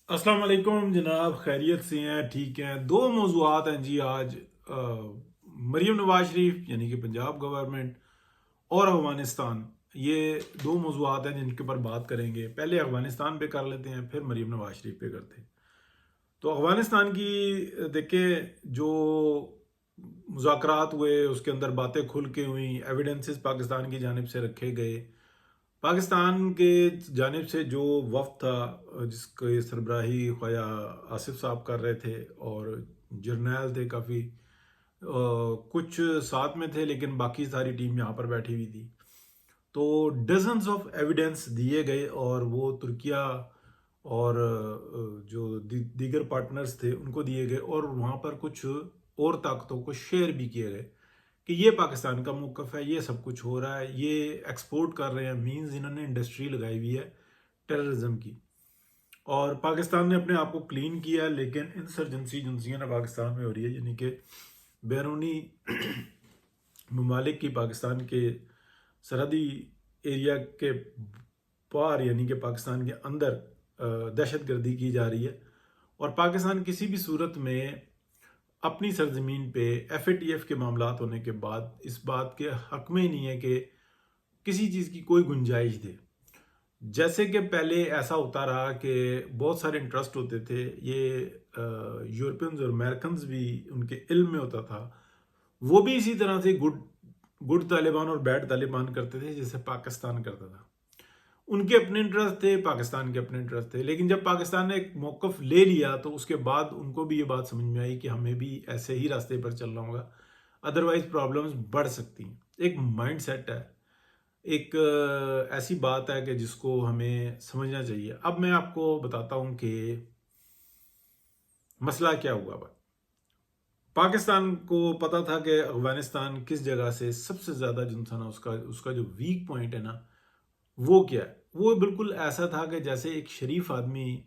अस्सलाम वालेकुम जनाब, खैरियत से हैं? ठीक हैं। दो मौज़ूआत हैं जी आज। मरीम नवाज शरीफ यानी कि पंजाब गवर्नमेंट और अफ़गानिस्तान, ये दो मौज़ूआत हैं जिनके ऊपर बात करेंगे। पहले अफ़गानिस्तान पे कर लेते हैं, फिर मरीम नवाज शरीफ पे करते हैं। तो अफ़गानिस्तान की देखें, जो मुज़ाकरात हुए उसके अंदर बातें खुल के हुई, एविडेंसेस पाकिस्तान की जानिब से रखे गए। पाकिस्तान के जानिब से जो वफ़द था, जिसके सरबराही ख्वाजा आसिफ साहब कर रहे थे, और जर्नैल थे काफ़ी, कुछ साथ में थे लेकिन बाकी सारी टीम यहाँ पर बैठी हुई थी। तो डजन्स ऑफ एविडेंस दिए गए और वो तुर्किया और जो दीगर पार्टनर्स थे उनको दिए गए, और वहाँ पर कुछ और ताकतों को शेयर भी किए गए कि ये पाकिस्तान का मौक़िफ़ है, ये सब कुछ हो रहा है, ये एक्सपोर्ट कर रहे हैं। मीन्स इन्होंने इंडस्ट्री लगाई हुई है टेररिज्म की, और पाकिस्तान ने अपने आप को क्लीन किया है, लेकिन इंसर्जेंसी एजेंसियाँ ना पाकिस्तान में हो रही है, यानी कि बैरूनी ममालिक की पाकिस्तान के सरहदी एरिया के पार यानी कि पाकिस्तान के अंदर दहशत गर्दी की जा रही है। और पाकिस्तान किसी भी सूरत में अपनी सरजमीन पे FATF के मामलात होने के बाद इस बात के हक में ही नहीं है कि किसी चीज़ की कोई गुंजाइश दे। जैसे कि पहले ऐसा होता रहा कि बहुत सारे इंटरेस्ट होते थे, ये यूरोपियंस और अमेरिकन्स भी उनके इल्म में होता था। वो भी इसी तरह से गुड गुड तालिबान और बैड तालिबान करते थे जैसे पाकिस्तान करता था। उनके अपने इंटरेस्ट थे, पाकिस्तान के अपने इंटरेस्ट थे, लेकिन जब पाकिस्तान ने एक मौक़िफ़ ले लिया तो उसके बाद उनको भी ये बात समझ में आई कि हमें भी ऐसे ही रास्ते पर चलना होगा, अदरवाइज प्रॉब्लम्स बढ़ सकती हैं। एक माइंड सेट है, एक ऐसी बात है कि जिसको हमें समझना चाहिए। अब मैं आपको बताता हूँ कि मसला क्या हुआ। पाकिस्तान को पता था कि अफगानिस्तान किस जगह से सबसे ज़्यादा जो था ना, उसका उसका जो वीक पॉइंट है ना, वो क्या है। वो बिल्कुल ऐसा था कि जैसे एक शरीफ आदमी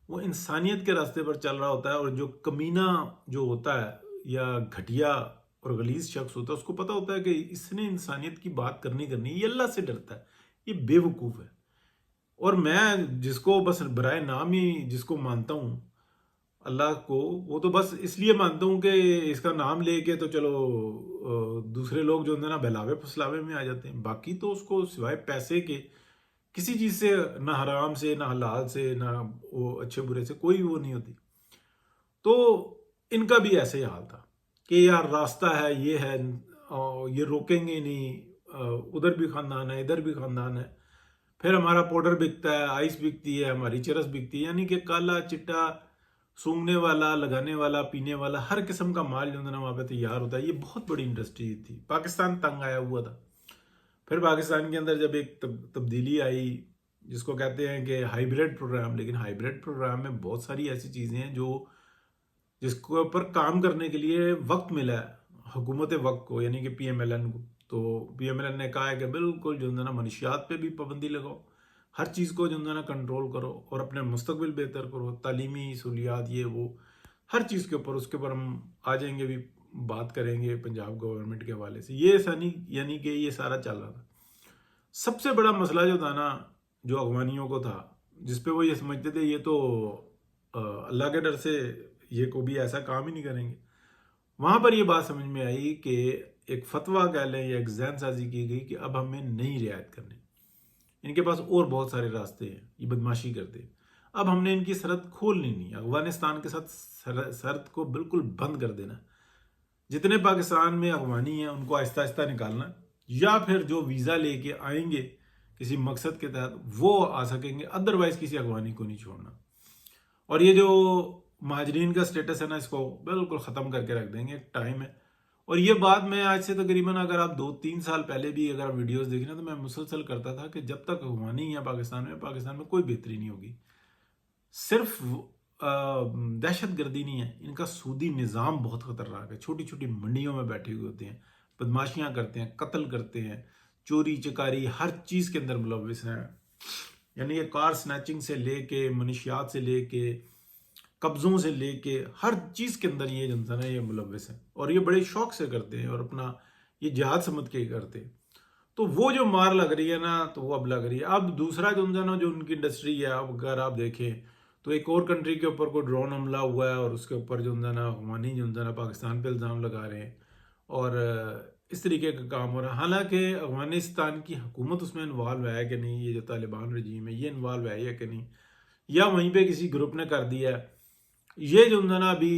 वो इंसानियत के रास्ते पर चल रहा होता है, और जो कमीना जो होता है या घटिया और गलीज शख्स होता है, उसको पता होता है कि इसने इंसानियत की बात करनी करनी है, ये अल्लाह से डरता है, ये बेवकूफ़ है। और मैं जिसको बस बराए नाम ही जिसको मानता हूँ, अल्लाह को, वो तो बस इसलिए मानता हूँ कि इसका नाम लेके तो चलो दूसरे लोग जो है ना बहलावे फुसलावे में आ जाते हैं। बाकी तो उसको सिवाय पैसे के किसी चीज़ से, ना हराम से, ना हलाल से, ना वो अच्छे बुरे से कोई वो नहीं होती। तो इनका भी ऐसे ही हाल था कि यार रास्ता है, ये है, ये रोकेंगे नहीं, उधर भी ख़ानदान है, इधर भी ख़ानदान है। फिर हमारा पाउडर बिकता है, आइस बिकती है, हमारी चरस बिकती है, यानी कि काला चिट्टा सूंघने वाला, लगाने वाला, पीने वाला, हर किस्म का माल जो है ना वहाँ पे तैयार होता है। ये बहुत बड़ी इंडस्ट्री थी, पाकिस्तान तंग आया हुआ था। फिर पाकिस्तान के अंदर जब एक तब्दीली आई, जिसको कहते हैं कि हाइब्रिड प्रोग्राम, लेकिन हाइब्रिड प्रोग्राम में बहुत सारी ऐसी चीज़ें हैं जो जिसके ऊपर काम करने के लिए वक्त मिला है हुकूमत वक्त को, यानी कि PMLN को। तो PMLN ने कहा है कि बिल्कुल जो है ना मनशियात पे भी पाबंदी लगाओ, हर चीज़ को जो है ना कंट्रोल करो, और अपने मुस्तकबिल बेहतर करो, तालीमी सहूलियात ये वो हर चीज़ के ऊपर। उसके ऊपर हम आ जाएंगे, भी बात करेंगे पंजाब गवर्नमेंट के हवाले से। ये ऐसा नहीं, यानी कि ये सारा चल रहा था। सबसे बड़ा मसला जो था ना, जो अफगानियों को था, जिसपे वो ये समझते थे ये तो अल्लाह के डर से ये को भी ऐसा काम ही नहीं करेंगे, वहां पर ये बात समझ में आई कि एक फतवा कह लें या एक जहन साजी की गई कि अब हमें नहीं रियायत करनी। इनके पास और बहुत सारे रास्ते हैं, ये बदमाशी करते हैं, अब हमने इनकी सरहद खोलनी नहीं, अफगानिस्तान के साथ सरहद को बिल्कुल बंद कर देना। जितने पाकिस्तान में अफगानी हैं उनको आहिस्ता आहिस्ता निकालना, या फिर जो वीज़ा लेके आएंगे किसी मकसद के तहत वो आ सकेंगे, अदरवाइज किसी अफगानी को नहीं छोड़ना। और ये जो महाजरीन का स्टेटस है ना, इसको बिल्कुल ख़त्म करके रख देंगे, एक टाइम है। और ये बात मैं आज से तकरीबन, अगर आप 2-3 साल पहले भी अगर आप वीडियोस देखें ना, तो मैं मुसलसल करता था कि जब तक अफगानी है पाकिस्तान में कोई बेहतरी नहीं होगी। सिर्फ दहशत गर्दी नहीं है, इनका सूदी निज़ाम बहुत ख़तरनाक है। छोटी छोटी मंडियों में बैठे हुए होते हैं, बदमाशियाँ करते हैं, कत्ल करते हैं, चोरी चकारी हर चीज़ के अंदर मुलविस हैं। यानी ये कार स्नैचिंग से लेके, मनशियात से लेके, कब्ज़ों से लेके हर चीज़ के अंदर ये जनता है ये मुलविस है, और ये बड़े शौक से करते हैं और अपना ये जिहाद समझ के करते हैं। तो वो जो मार लग रही है ना, तो वो अब लग रही है। अब दूसरा जो ना, जो उनकी इंडस्ट्री है, अब अगर आप देखें تو ایک اور کنٹری کے اوپر کوئی ڈرون حملہ ہوا ہے اور اس کے اوپر جو ہے نا افغانی جو ہے نا پاکستان پہ الزام لگا رہے ہیں، اور اس طریقے کا کام ہو رہا ہے. حالانکہ افغانستان کی حکومت اس میں انوالو ہے کہ نہیں، یہ جو طالبان رجیم ہے یہ انوالو ہے یا کہ نہیں، یا وہیں پہ کسی گروپ نے کر دیا ہے. یہ جو ہے نا ابھی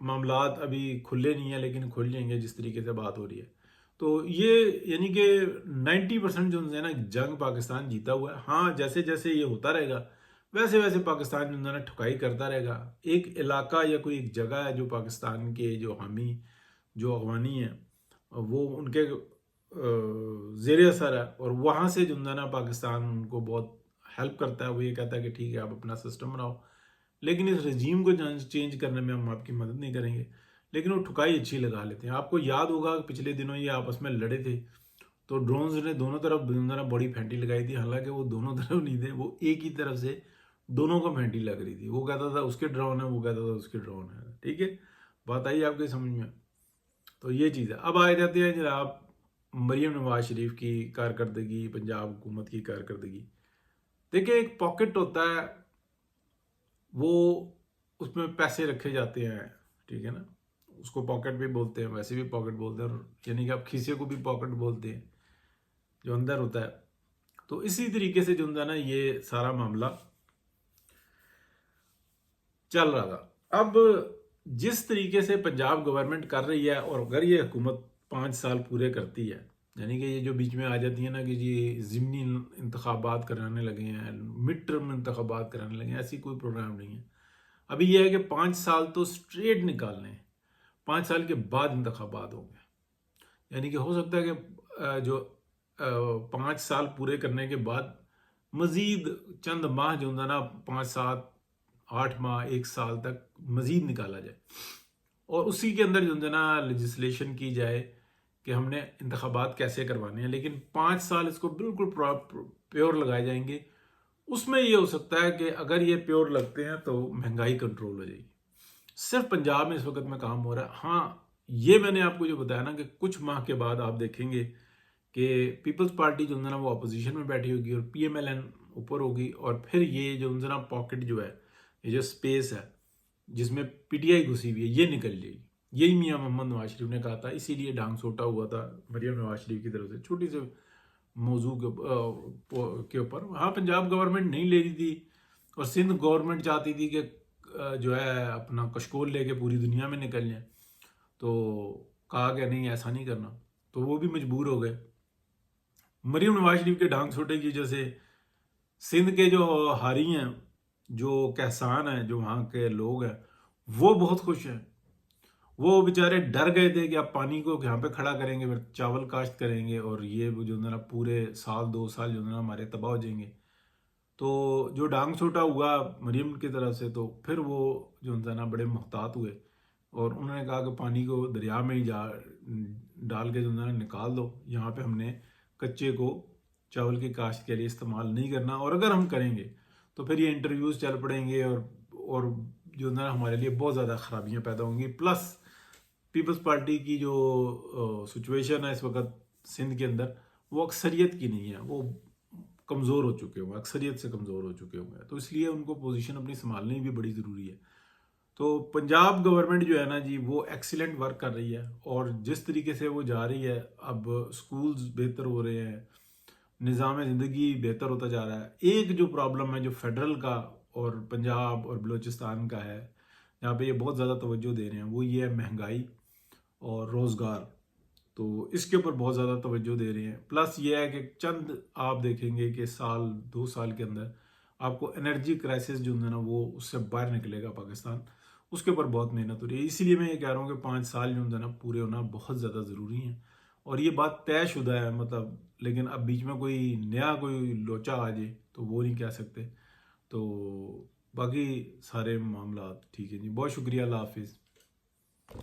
معاملات ابھی کھلے نہیں ہیں، لیکن کھل جائیں گے جس طریقے سے بات ہو رہی ہے. تو یہ یعنی کہ 90% جو ہے نا جنگ پاکستان جیتا ہوا ہے. ہاں جیسے جیسے یہ ہوتا رہے گا ویسے ویسے پاکستان جو ہے نا ٹھکائی کرتا رہے گا. ایک علاقہ یا کوئی ایک جگہ ہے جو پاکستان کے جو حامی جو افغانی ہیں وہ ان کے زیر اثر ہے، اور وہاں سے جو ہے نا پاکستان ان کو بہت ہیلپ کرتا ہے. وہ یہ کہتا ہے کہ ٹھیک ہے آپ اپنا سسٹم بناؤ، لیکن اس رجیم کو چینج کرنے میں ہم آپ کی مدد نہیں کریں گے. لیکن وہ ٹھکائی اچھی لگا لیتے ہیں. آپ کو یاد ہوگا کہ پچھلے دنوں یہ آپس میں لڑے تھے تو ڈرونز نے دونوں طرف بڑی پھینٹی لگائی تھی. حالانکہ وہ دونوں طرف نہیں تھے، وہ ایک ہی طرف سے دونوں کو پھینٹی لگ رہی تھی. وہ کہتا تھا اس کے ڈرون ہے، وہ کہتا تھا اس کے ڈرون ہے. ٹھیک ہے، بات آئی آپ کے سمجھ میں؟ تو یہ چیز ہے. اب آئے جاتے ہیں جناب مریم نواز شریف کی کارکردگی، پنجاب حکومت کی کارکردگی. دیکھیں ایک پاکٹ ہوتا ہے، وہ اس میں پیسے رکھے جاتے ہیں، ٹھیک ہے نا، اس کو پاکٹ بھی بولتے ہیں، ویسے بھی پاکٹ بولتے ہیں، اور یعنی کہ آپ کھیسے کو بھی پاکٹ بولتے ہیں جو اندر ہوتا ہے. تو اسی طریقے سے جو ہے نا یہ سارا معاملہ چل رہا تھا. اب جس طریقے سے پنجاب گورنمنٹ کر رہی ہے، اور اگر یہ حکومت 5 سال پورے کرتی ہے، یعنی کہ یہ جو بیچ میں آ جاتی ہے نا کہ جی ضمنی انتخابات کرانے لگے ہیں، مڈ ٹرم انتخابات کرانے لگے ہیں، ایسی کوئی پروگرام نہیں ہے. ابھی یہ ہے کہ 5 سال تو سٹریٹ نکالنے ہیں، 5 سال کے بعد انتخابات ہوں گے. یعنی کہ ہو سکتا ہے کہ جو 5 سال پورے کرنے کے بعد مزید چند ماہ جو ہے نا 5 7 8 ماہ 1 سال تک مزید نکالا جائے، اور اسی کے اندر جو ہے نا لیجسلیشن کی جائے کہ ہم نے انتخابات کیسے کروانے ہیں. لیکن 5 سال اس کو بالکل پیور لگائے جائیں گے. اس میں یہ ہو سکتا ہے کہ اگر یہ پیور لگتے ہیں تو مہنگائی کنٹرول ہو جائے گی. صرف پنجاب میں اس وقت میں کام ہو رہا ہے. ہاں یہ میں نے آپ کو جو بتایا نا کہ کچھ ماہ کے بعد آپ دیکھیں گے کہ پیپلز پارٹی جو ہے نا وہ اپوزیشن میں بیٹھی ہوگی اور پی ایم ایل این اوپر ہوگی، اور پھر یہ جو ہے نا پاکٹ جو ہے، یہ جو سپیس ہے جس میں پی ٹی آئی گھسی ہوئی ہے، یہ نکل جائے گی. یہی میاں محمد نواز شریف نے کہا تھا، اسی لیے ڈانگ سوٹا ہوا تھا مریم نواز شریف کی طرف سے چھوٹی سے موضوع کے اوپر. ہاں پنجاب گورنمنٹ نہیں لے رہی تھی، اور سندھ گورنمنٹ چاہتی تھی کہ جو ہے اپنا کشکول لے کے پوری دنیا میں نکل جائیں. تو کہا کہ نہیں ایسا نہیں کرنا، تو وہ بھی مجبور ہو گئے. مریم نواز شریف کے ڈانگ سوٹے کی وجہ سے سندھ کے جو ہاری ہیں، جو کہسان ہیں، جو وہاں کے لوگ ہیں، وہ بہت خوش ہیں. وہ بیچارے ڈر گئے تھے کہ آپ پانی کو یہاں پہ کھڑا کریں گے، پھر چاول کاشت کریں گے، اور یہ جو ہے نا پورے سال 2 سال جو ہے نا ہمارے تباہ ہو جائیں گے. تو جو ڈانگ چھوٹا ہوا مریم کی طرف سے، تو پھر وہ جو ہے نا بڑے محتاط ہوئے، اور انہوں نے کہا کہ پانی کو دریا میں ہی ڈال کے جو ہے نا نکال دو. یہاں پہ ہم نے کچے کو چاول کی کاشت کے لیے استعمال نہیں کرنا، اور اگر ہم کریں گے تو پھر یہ انٹرویوز چل پڑیں گے، اور جو ہے نا ہمارے لیے بہت زیادہ خرابیاں پیدا ہوں گی. پلس پیپلز پارٹی کی جو سچویشن ہے اس وقت سندھ کے اندر، وہ اکثریت کی نہیں ہے، وہ کمزور ہو چکے ہوں گے، اکثریت سے کمزور ہو چکے ہوں گے. تو اس لیے ان کو پوزیشن اپنی سنبھالنی بھی بڑی ضروری ہے. تو پنجاب گورنمنٹ جو ہے نا جی وہ ایکسیلنٹ ورک کر رہی ہے، اور جس طریقے سے وہ جا رہی ہے، اب سکولز بہتر ہو رہے ہیں، نظام زندگی بہتر ہوتا جا رہا ہے. ایک جو پرابلم ہے جو فیڈرل کا اور پنجاب اور بلوچستان کا ہے، جہاں پہ یہ بہت زیادہ توجہ دے رہے ہیں، وہ یہ ہے مہنگائی اور روزگار. تو اس کے اوپر بہت زیادہ توجہ دے رہے ہیں. پلس یہ ہے کہ چند آپ دیکھیں گے کہ 2 سال کے اندر آپ کو انرجی کرائسس جو ہے نا وہ اس سے باہر نکلے گا پاکستان. اس کے اوپر بہت محنت ہو رہی ہے. اسی لیے میں یہ کہہ رہا ہوں کہ 5 سال جو ہے نا پورے ہونا بہت زیادہ ضروری ہیں، اور یہ بات طے شدہ ہے مطلب. لیکن اب بیچ میں کوئی لوچا آ جائے تو وہ نہیں کہہ سکتے. تو باقی سارے معاملات ٹھیک ہے جی. بہت شکریہ، اللہ حافظ.